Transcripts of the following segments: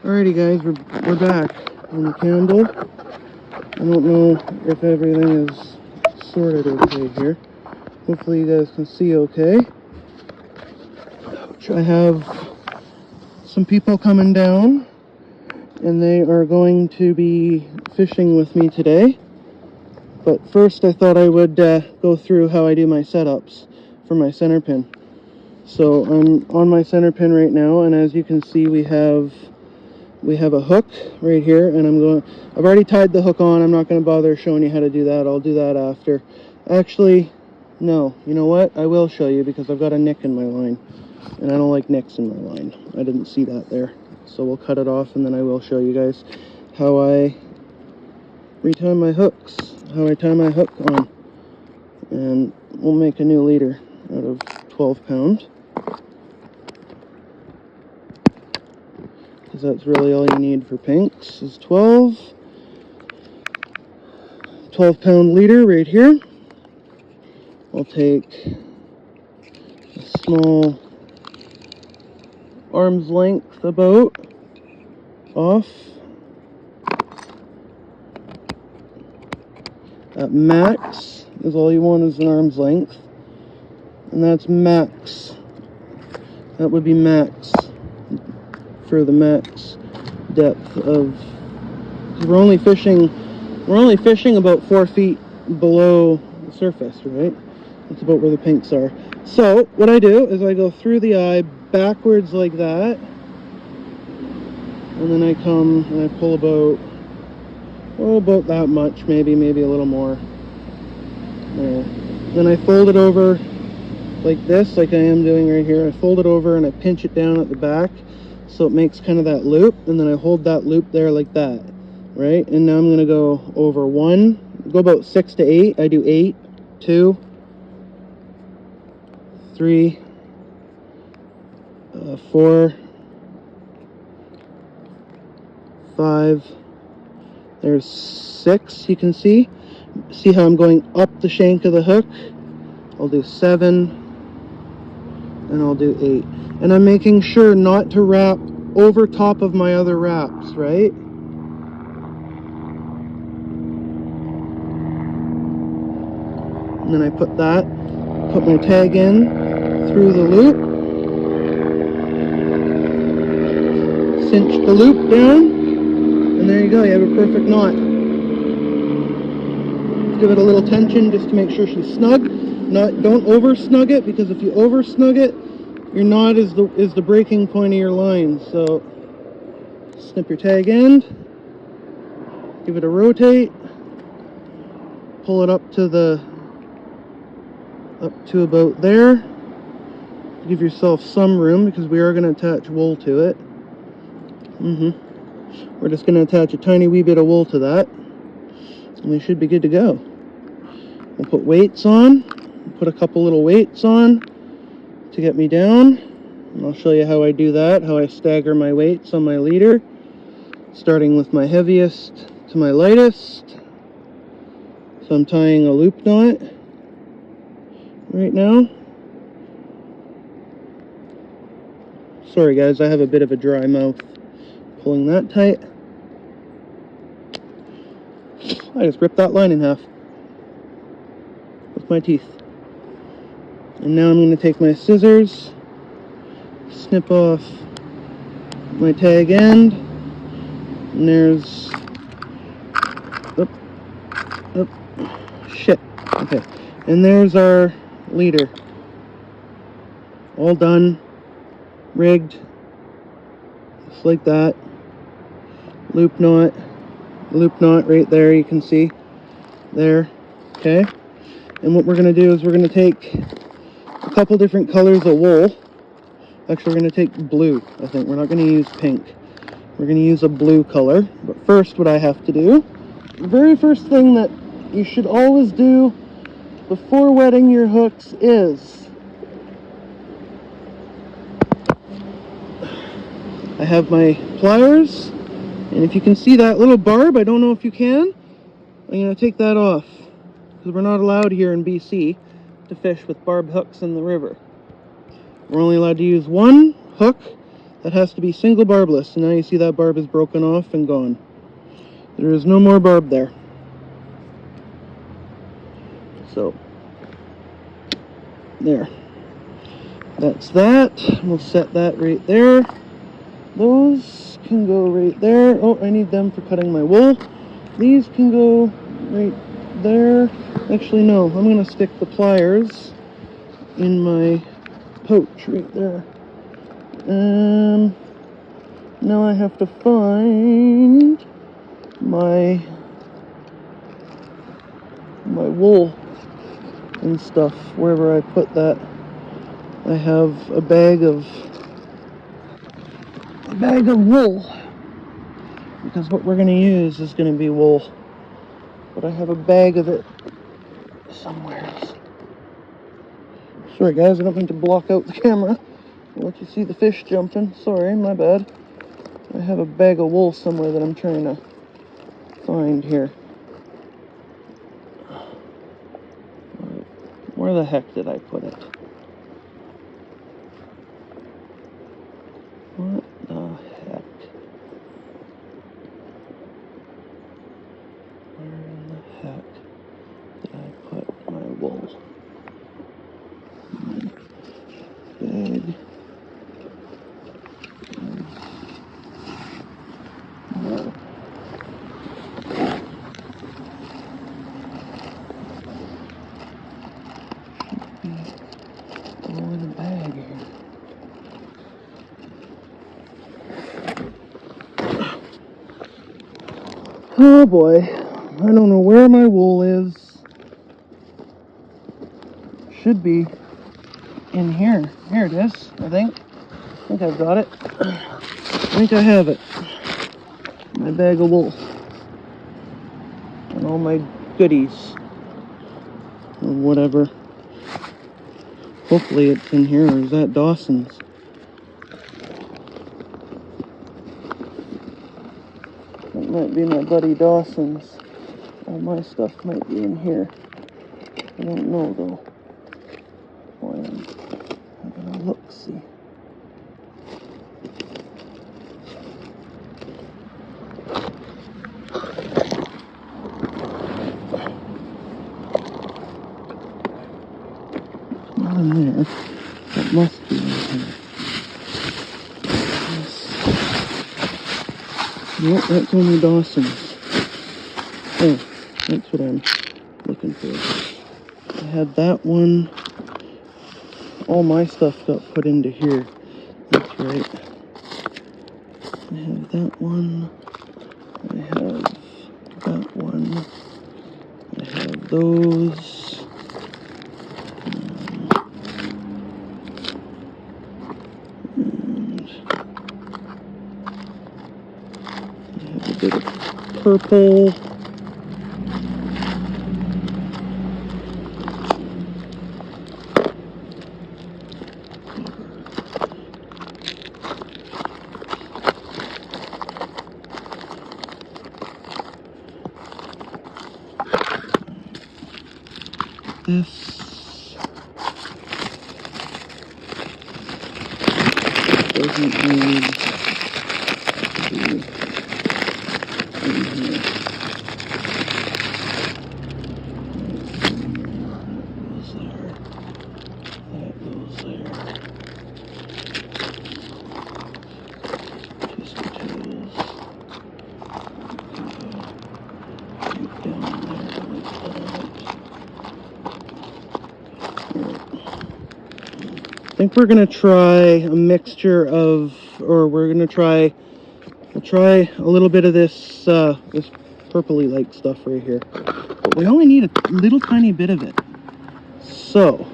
Alrighty guys, we're back on the Campbell. I don't know if everything is sorted okay here. Hopefully you guys can see okay. I have some people coming down and they are going to be fishing with me today. But first I thought I would go through how I do my setups for my center pin. So I'm on my center pin right now, and as you can see we have a hook right here, and I've already tied the hook on. I'm not going to bother showing you how to do that. I'll do that after. Actually, no, you know what? I will show you because I've got a nick in my line, and I don't like nicks in my line. I didn't see that there. So we'll cut it off, and then I will show you guys how I retie my hooks, how I tie my hook on. And we'll make a new leader out of 12 pound. Because that's really all you need for pinks is 12 pound leader right here. I'll take a small arm's length about off. At max is all you want is an arm's length, and that's max. That would be max for the max depth of. We're only fishing about 4 feet below the surface, right? That's about where the pinks are. So what I do is I go through the eye backwards like that, and then I come and I pull about that much, maybe a little more. There. Then I fold it over like this, like I am doing right here. I fold it over and I pinch it down at the back so it makes kind of that loop, and then I hold that loop there like that, right? And now I'm going to go over 1, go about 6 to 8. I do 8, 2, 3, 4, 5. There's 6, you can see. See how I'm going up the shank of the hook? I'll do 7, and I'll do 8. And I'm making sure not to wrap over top of my other wraps, right? And then I put my tag in through the loop, cinch the loop down, and there you go, you have a perfect knot. Give it a little tension just to make sure she's snug. Don't over snug it, because if you over snug it, your knot is the breaking point of your line. So snip your tag end, give it a rotate, pull it up to about there. Give yourself some room because we are going to attach wool to it. We're just going to attach a tiny wee bit of wool to that, and we should be good to go. We'll put weights on, put a couple little weights on to get me down, and I'll show you how I do that, how I stagger my weights on my leader, starting with my heaviest to my lightest. So I'm tying a loop knot right now. Sorry guys, I have a bit of a dry mouth. Pulling that tight. I just ripped that line in half with my teeth. And now I'm going to take my scissors, snip off my tag end, and there's, shit, okay, and there's our leader, all done, rigged, just like that. Loop knot right there, you can see there. Okay, and what we're going to do is we're going to take a couple different colors of wool. Actually, we're going to take blue. I think we're not going to use pink. We're going to use a blue color. But first, what I have to do, the very first thing that you should always do before wetting your hooks is, I have my pliers, and if you can see that little barb, I don't know if you can, I'm going to take that off, because we're not allowed here in BC to fish with barbed hooks in the river. We're only allowed to use one hook That has to be single barbless. And now you see that barb is broken off and gone. There is no more barb there. So, there. That's that. We'll set that right there. Those can go right there. Oh, I need them for cutting my wool. These can go right there. Actually, no. I'm going to stick the pliers in my pouch right there. Now I have to find my wool and stuff wherever I put that. I have a bag of wool because what we're going to use is going to be wool, but I have a bag of it somewhere. Sorry guys, I don't mean to block out the camera. I'll let you see the fish jumping. Sorry, my bad. I have a bag of wool somewhere that I'm trying to find here. Where the heck did I put it? What the heck? Where in the heck did I put my wool? Bag. Wool. All in a bag here. Oh boy, I don't know where my wool is. Should be in here. Here it is, I think. I think I've got it. I think I have it. My bag of wool. And all my goodies. Or whatever. Hopefully it's in here, or is that Dawson's? That might be my buddy Dawson's. All my stuff might be in here. I don't know though. Boy, I'm gonna look, see. Not in there. That must be in here. Yes. Nope, that's only Dawson's. Oh, that's what I'm looking for. I had that one. All my stuff got put into here. That's right. I have that one. I have that one. I have those. And I have a bit of purple. This doesn't need to be in here. That goes there. Just potatoes. Right down there like that. I think we're gonna try a mixture of, or we'll try a little bit of this this purpley like stuff right here. But we only need a little tiny bit of it. So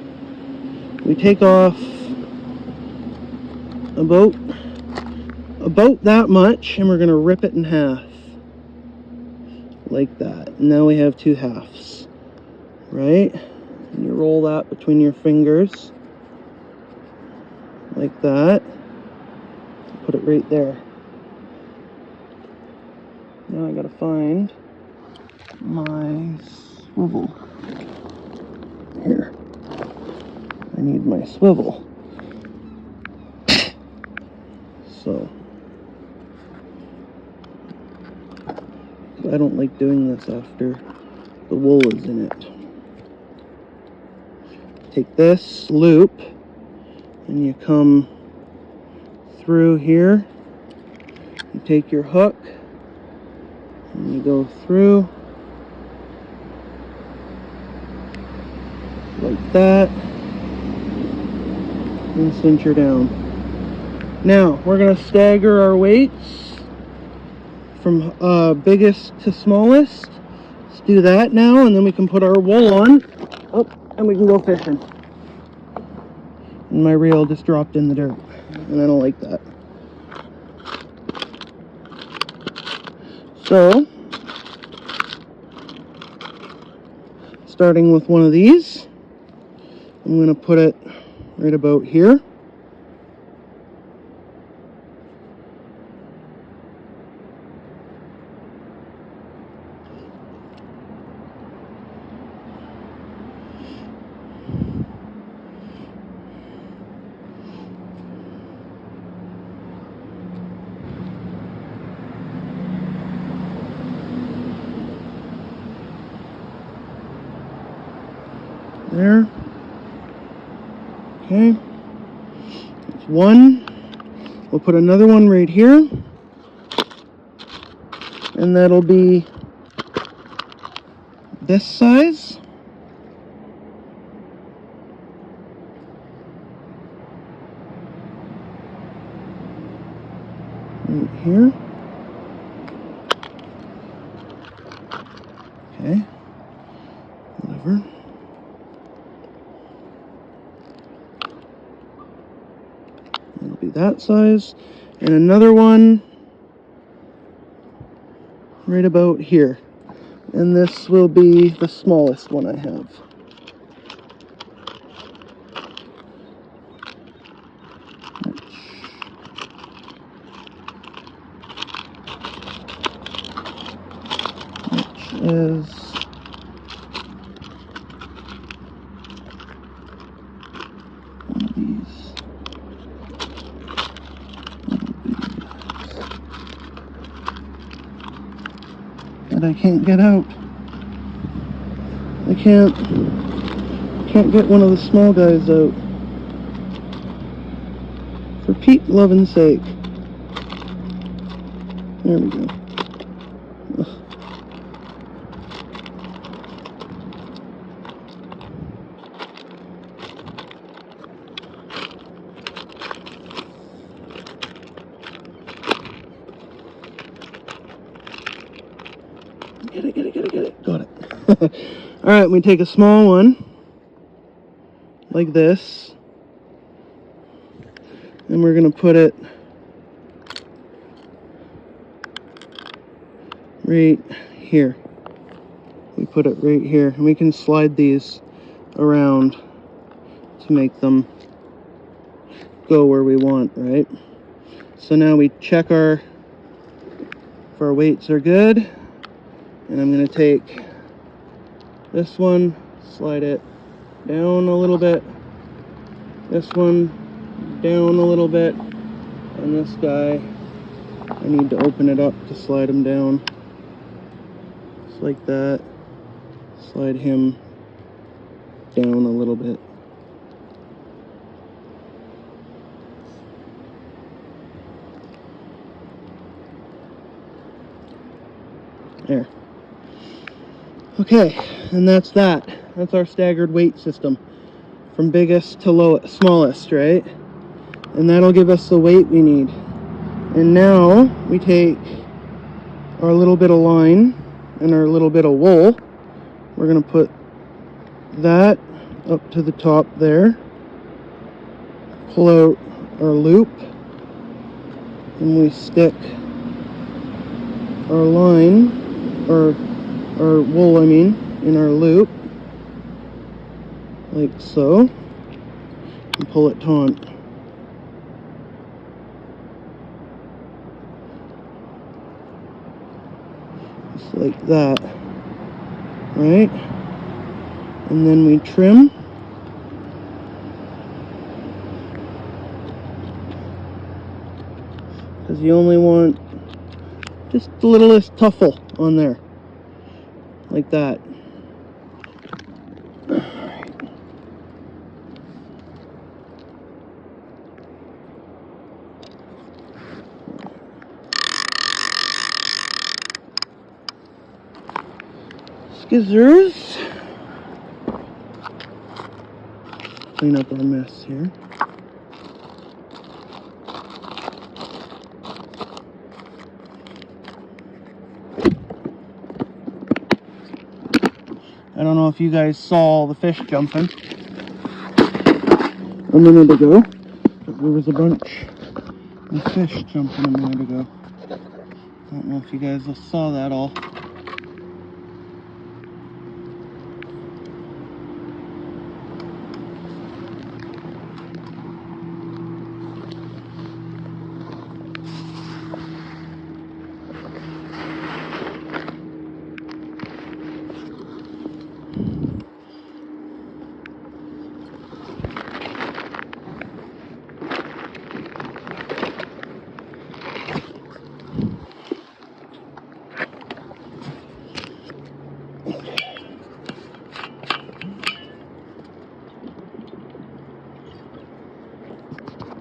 we take off about that much, and we're gonna rip it in half like that. And now we have two halves, right? And you roll that between your fingers like that. Put it right there. Now I gotta find my swivel. Here. I need my swivel. I don't like doing this after the wool is in it. Take this loop and you come through here. You take your hook and you go through like that and cinch her down. Now we're going to stagger our weights from biggest to smallest. Let's do that now, and then we can put our wool on. Oh, and we can go fishing. And my reel just dropped in the dirt, and I don't like that. So, starting with one of these, I'm going to put it right about here. There. Okay. That's one. We'll put another one right here. And that'll be this size. Right here. Okay. Whatever. It'll be that size. And another one right about here. And this will be the smallest one I have. Which is one of these. That I can't get out. I can't get one of the small guys out. For Pete's loving sake. There we go. Ugh. Get it. Got it. Alright, we take a small one, like this, and we're going to put it right here. We put it right here, and we can slide these around to make them go where we want, right? So now we check if our weights are good, and I'm going to take this one, slide it down a little bit, this one down a little bit, and this guy, I need to open it up to slide him down, just like that. Slide him down a little bit. There. Okay, and that's that. That's our staggered weight system from biggest to smallest, right? And that'll give us the weight we need. And now we take our little bit of line and our little bit of wool. We're going to put that up to the top there. Pull out our loop, and we stick our line, or our wool, I mean, in our loop, like so, and pull it taut. Just like that, right? And then we trim. Because you only want just the littlest tuffle. on there. Like that. Skizzers. Clean up our mess here. I don't know if you guys saw the fish jumping a minute ago, but there was a bunch of fish jumping a minute ago. I don't know if you guys saw that all.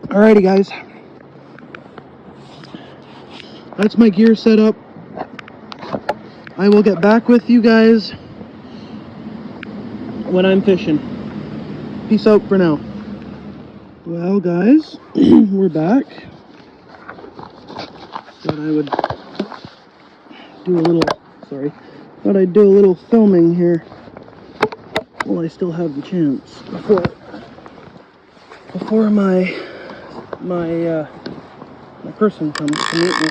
Alrighty guys, that's my gear set up. I will get back with you guys when I'm fishing. Peace out for now. Well guys, we're back. Thought I would do a little, thought I'd do a little filming here while I still have the chance before my person comes to meet me.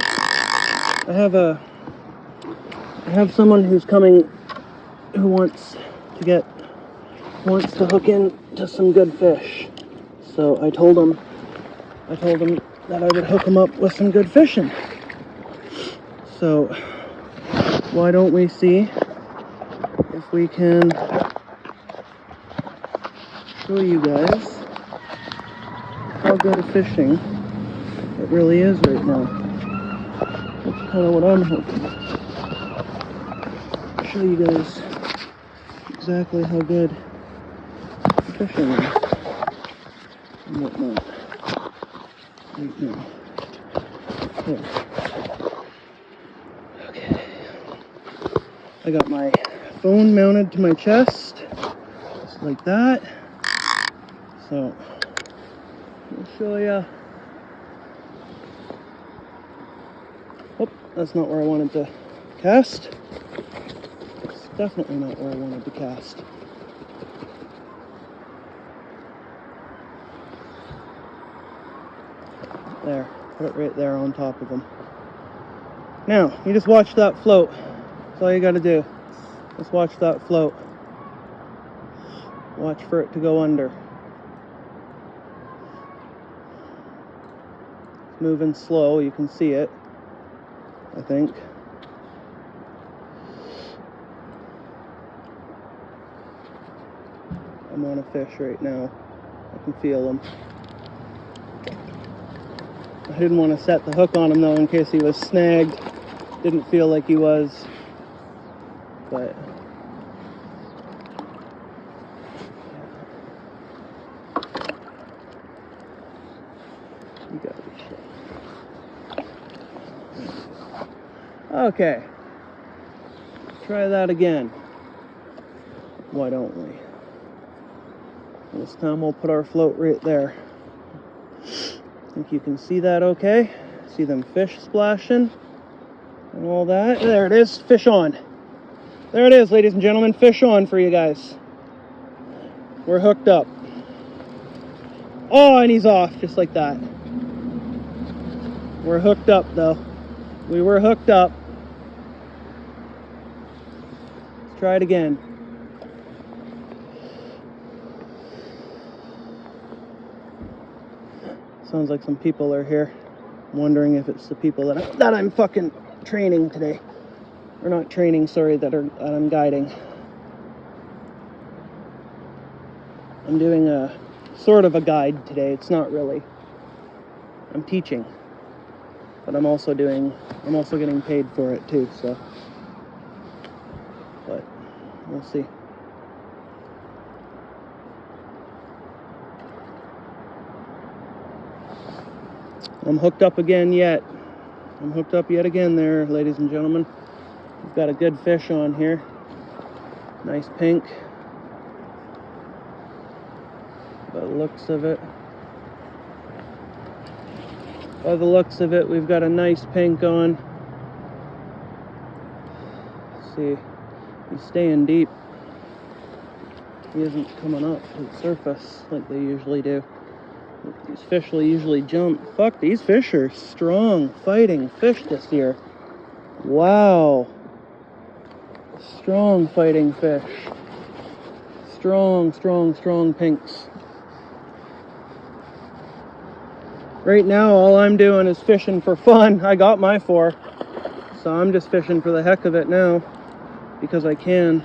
I have someone who's coming who wants to hook into some good fish. So I told him that I would hook him up with some good fishing. So why don't we see if we can show you guys how good at fishing it really is right now. That's kind of what I'm hoping. Show you guys exactly how good fishing is and whatnot right now. Here. Okay. I got my phone mounted to my chest, just like that. So I'll show you. Oh, that's not where I wanted to cast. It's definitely not where I wanted to cast. There, put it right there on top of them. Now, you just watch that float. That's all you gotta do. Just watch that float. Watch for it to go under. It's moving slow, you can see it, I think. I'm on a fish right now. I can feel him. I didn't want to set the hook on him though in case he was snagged. Didn't feel like he was, but you gotta be sure. Okay, try that again. Why don't we? This time we'll put our float right there. Think you can see that okay? See them fish splashing and all that. There it is, fish on. There it is, ladies and gentlemen, fish on for you guys. We're hooked up. Oh, and he's off, just like that. We're hooked up though. We were hooked up. Let's try it again. Sounds like some people are here. I'm wondering if it's the people that I'm fucking training today. Or not training, sorry, that I'm guiding. I'm doing a sort of a guide today. It's not really. I'm teaching. But I'm also getting paid for it too, so but we'll see. I'm hooked up again yet. I'm hooked up yet again there, ladies and gentlemen. We've got a good fish on here. Nice pink. By the looks of it. By the looks of it, we've got a nice pink on. Let's see, he's staying deep. He isn't coming up to the surface like they usually do. These fish will usually jump. Fuck, these fish are strong fighting fish this year. Wow. Strong fighting fish. Strong, strong, strong pinks. Right now, all I'm doing is fishing for fun. I got my 4, so I'm just fishing for the heck of it now, because I can.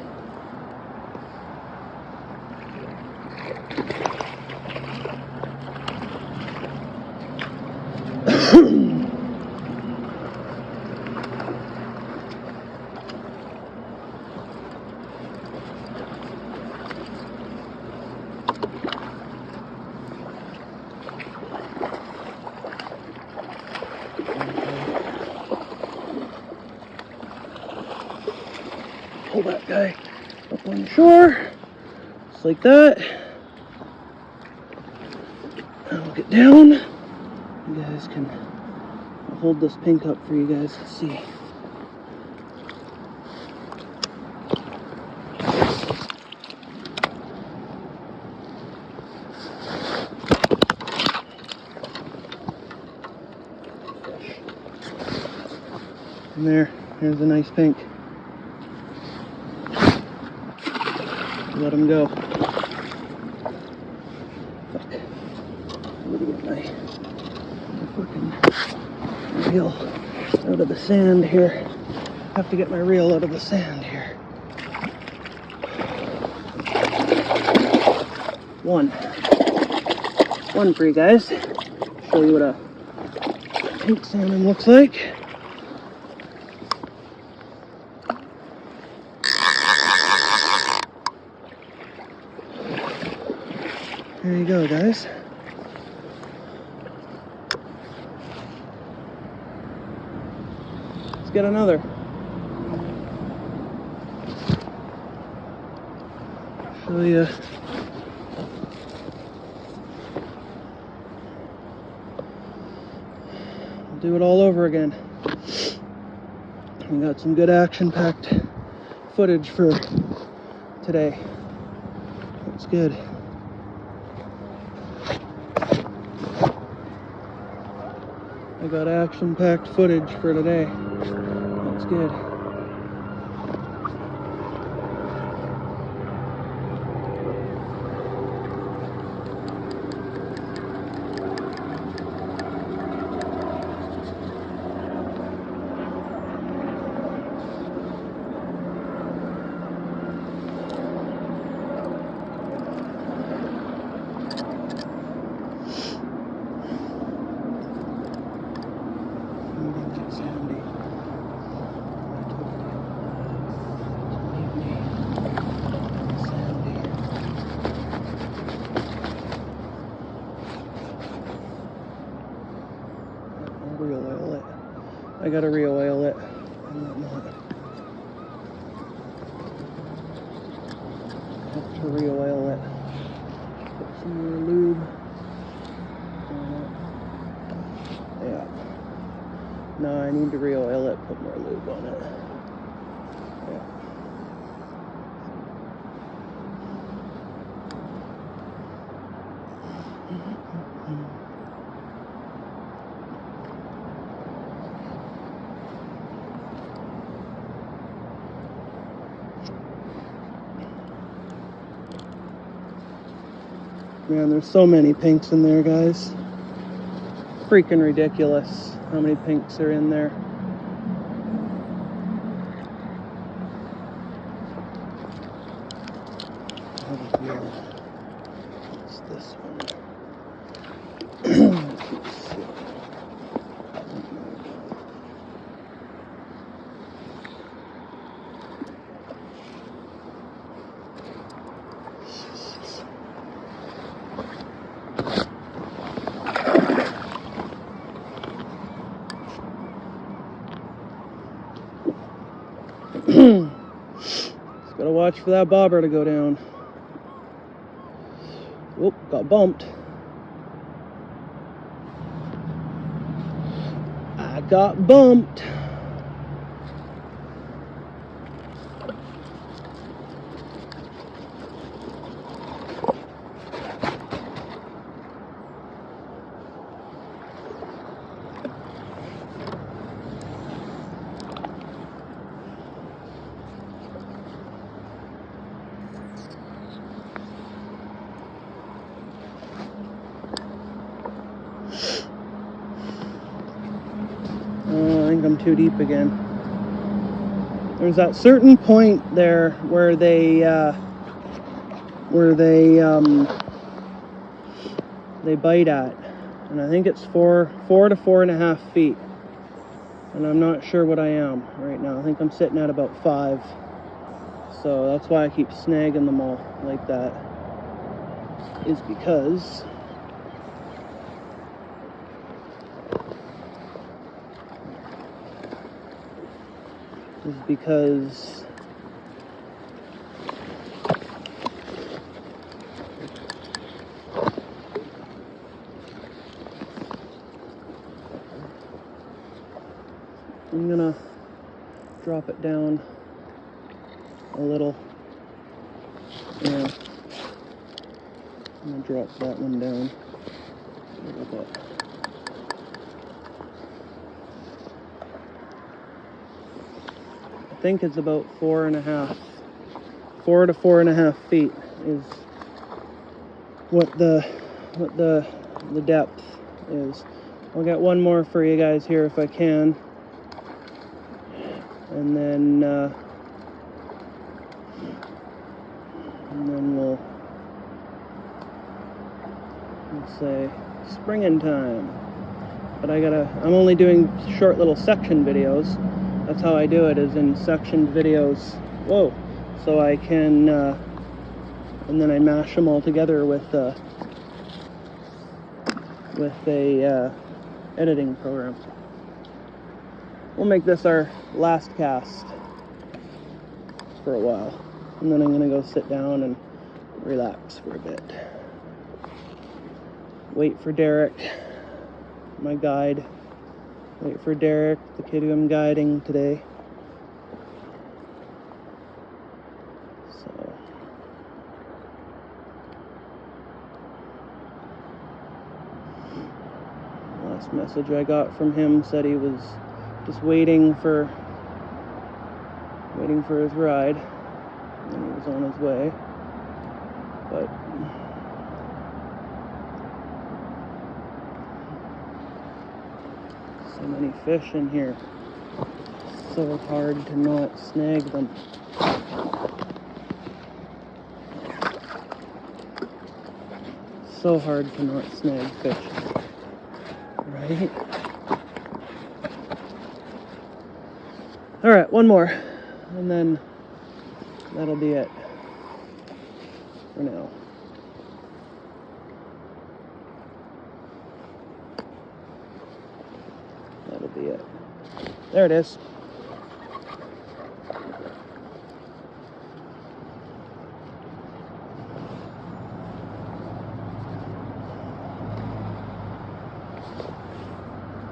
Pull that guy up on shore, just like that. I'll get down. You guys can hold this pink up for you guys to see. And there's a nice pink. Let him go. Fuck. I'm gonna get my fucking reel out of the sand here. Have to get my reel out of the sand here. One for you guys. Show you what a pink salmon looks like. There you go, guys. Let's get another. Show you. We'll do it all over again. We got some good action-packed footage for today. That's good. I got action-packed footage for today. That's good. Re-oil it. I gotta re-oil it and whatnot. Have to re-oil it. Put some more lube on it. Yeah. No, I need to re-oil it, put more lube on it. Yeah. Man, there's so many pinks in there, guys. Freaking ridiculous how many pinks are in there. What's this one? Just gotta watch for that bobber to go down. Oop, got bumped. I got bumped. I think I'm too deep again. There's that certain point there where they bite at, and I think it's 4 to 4.5 feet, and I'm not sure what I am right now. I think I'm sitting at about 5, so that's why I keep snagging them all like that, is because I'm gonna drop it down a little. Yeah, I'm gonna drop that one down a little bit. I think it's about 4 to 4.5 feet is what the depth is. I'll get one more for you guys here if I can, and then we'll say springing time. But I'm only doing short little section videos. That's how I do it, is in sectioned videos. Whoa! So I can, and then I mash them all together with a editing program. We'll make this our last cast for a while, and then I'm gonna go sit down and relax for a bit. Wait for Derek, my guide. Wait for Derek, the kid who I'm guiding today. So, last message I got from him said he was just waiting for his ride, and he was on his way. But so many fish in here. So hard to not snag them. So hard to not snag fish. Right? Alright, one more. And then that'll be it for now. That'll be it. There it is.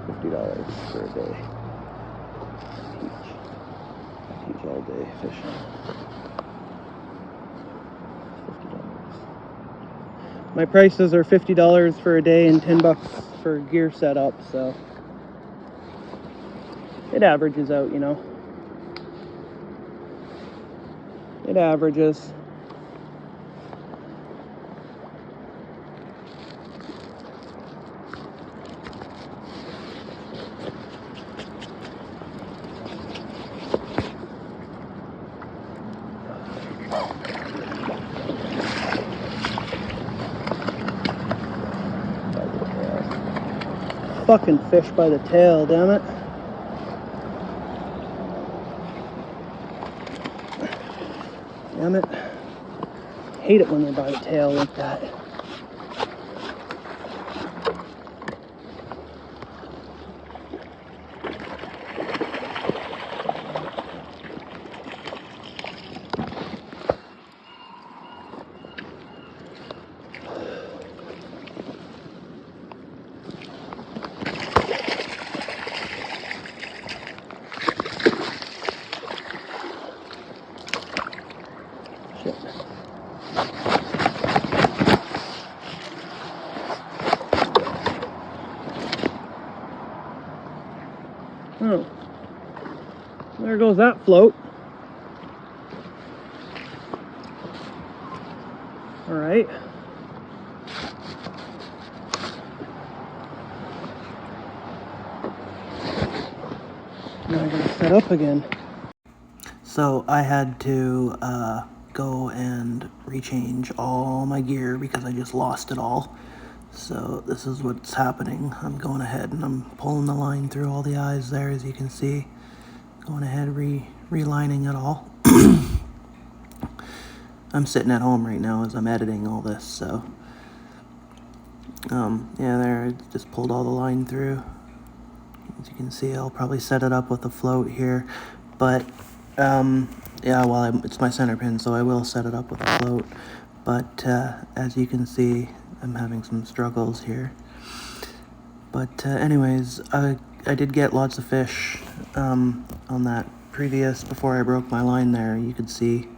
$50 for a day. Teach all day fishing. $50. My prices are $50 for a day and $10 for gear setup, so it averages out, you know. It averages. Fucking fish by the tail, damn it. Damn it. Hate it when they're by the tail like that. There goes that float. All right. Now I gotta set up again. So I had to go and rechange all my gear because I just lost it all. So this is what's happening. I'm going ahead and I'm pulling the line through all the eyes there, as you can see. Going ahead, relining it all. I'm sitting at home right now as I'm editing all this, so yeah, there, I just pulled all the line through. As you can see, I'll probably set it up with a float here, but yeah, well, it's my center pin, so I will set it up with a float. But as you can see, I'm having some struggles here. But anyways, I did get lots of fish on that previous, before I broke my line there, you could see.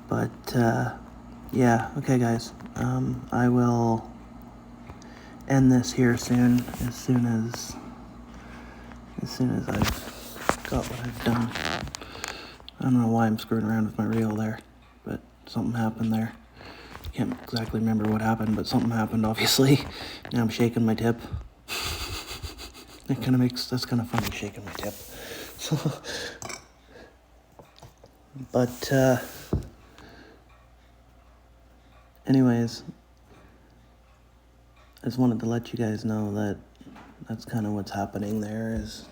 But yeah, okay guys, I will end this here soon, as soon as I've got what I've done. I don't know why I'm screwing around with my reel there, but something happened there. Can't exactly remember what happened, but something happened, obviously. Now I'm shaking my tip. That's kind of funny, shaking my tip. So, but anyways, I just wanted to let you guys know that that's kind of what's happening there as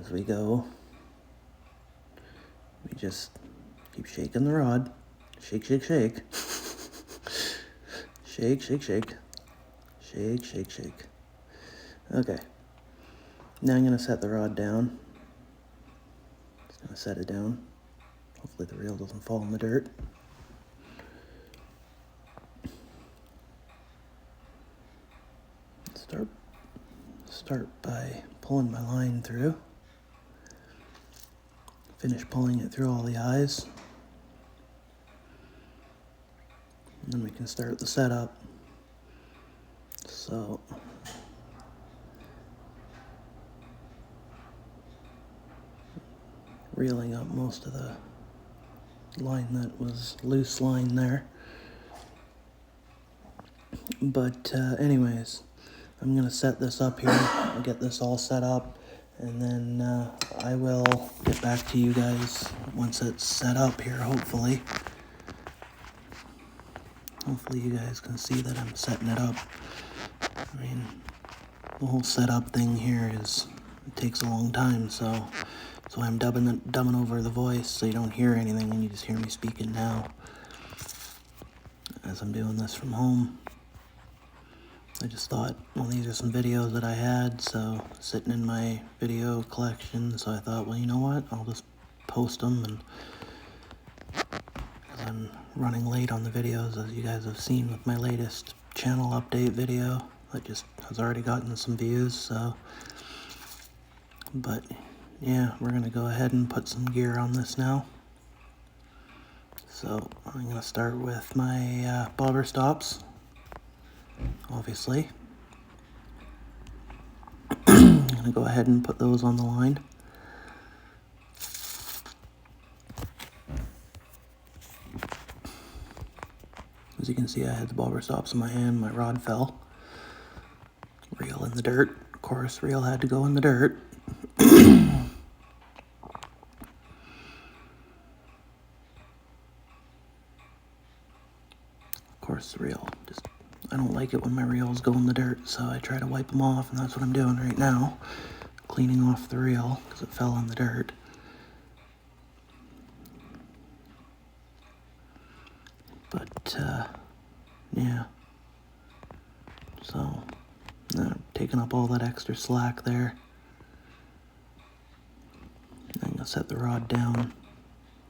we go. We just keep shaking the rod. Shake, shake, shake. Shake, shake, shake. Shake, shake, shake. Okay. Now I'm going to set the rod down. Just going to set it down. Hopefully the reel doesn't fall in the dirt. Start by pulling my line through. Finish pulling it through all the eyes. And then we can start the setup. So reeling up most of the line that was loose line there. But anyways, I'm going to set this up here. I'll get this all set up, and then I will get back to you guys once it's set up here, hopefully. Hopefully you guys can see that I'm setting it up. I mean, the whole setup thing here it takes a long time, so I'm dubbing over the voice so you don't hear anything and you just hear me speaking now as I'm doing this from home. I just thought, well, these are some videos that I had, so sitting in my video collection, so I thought, well, you know what, I'll just post them, and because I'm running late on the videos, as you guys have seen with my latest channel update video that just has already gotten some views. So, but yeah, we're gonna go ahead and put some gear on this now. So I'm gonna start with my bobber stops, obviously. I'm gonna go ahead and put those on the line. As you can see, I had the bobber stops in my hand, my rod fell. Reel in the dirt. Of course, reel had to go in the dirt. Of course, the reel, I don't like it when my reels go in the dirt, so I try to wipe them off, and that's what I'm doing right now. Cleaning off the reel, because it fell in the dirt. But, yeah. So, taking up all that extra slack there. I'm going to set the rod down.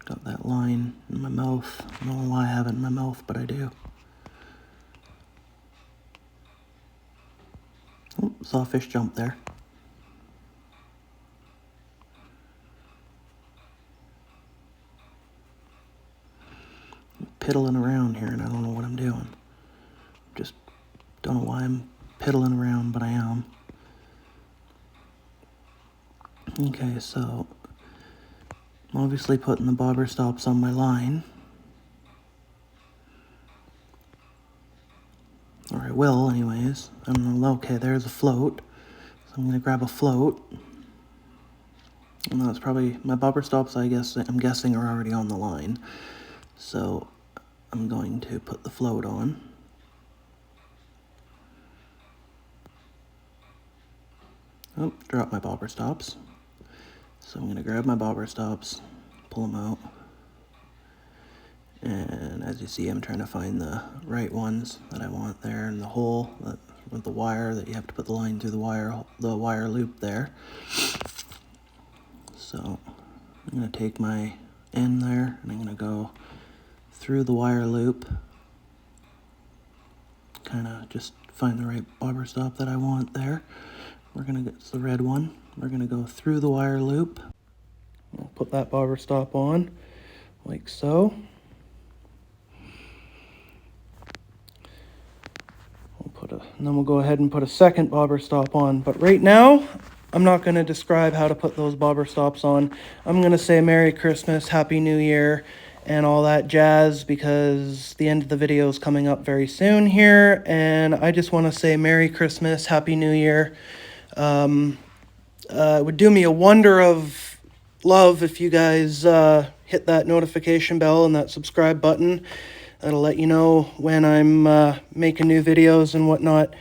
Got that line in my mouth. I don't know why I have it in my mouth, but I do. Oh, saw a fish jump there. I'm piddling around here and I don't know what I'm doing. Just don't know why I'm piddling around, but I am. Okay, so I'm obviously putting the bobber stops on my line. Or I will anyways. Okay, there's a float. So I'm gonna grab a float. And that's probably, my bobber stops, I'm guessing are already on the line. So I'm going to put the float on. Oh, drop my bobber stops. So I'm gonna grab my bobber stops, pull them out. And as you see, I'm trying to find the right ones that I want there in the hole with the wire that you have to put the line through the wire loop there. So I'm going to take my end there and I'm going to go through the wire loop, kind of just find the right bobber stop that I want there. It's the red one. We're going to go through the wire loop. I'll put that bobber stop on like so. And then we'll go ahead and put a second bobber stop on. But right now, I'm not going to describe how to put those bobber stops on. I'm going to say Merry Christmas, Happy New Year, and all that jazz, because the end of the video is coming up very soon here. And I just want to say Merry Christmas, Happy New Year. It would do me a wonder of love if you guys hit that notification bell and that subscribe button. That'll let you know when I'm making new videos and whatnot.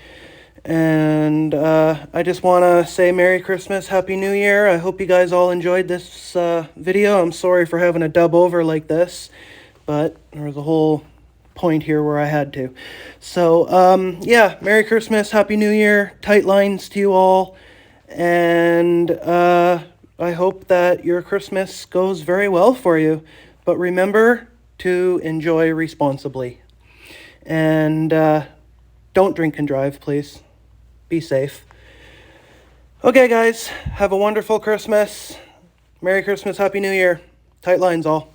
And I just want to say Merry Christmas, Happy New Year. I hope you guys all enjoyed this video. I'm sorry for having a dub over like this, but there was a whole point here where I had to. So, yeah, Merry Christmas, Happy New Year, tight lines to you all. And I hope that your Christmas goes very well for you. But remember to enjoy responsibly. And don't drink and drive, please. Be safe. Okay, guys, have a wonderful Christmas. Merry Christmas, Happy New Year. Tight lines, all.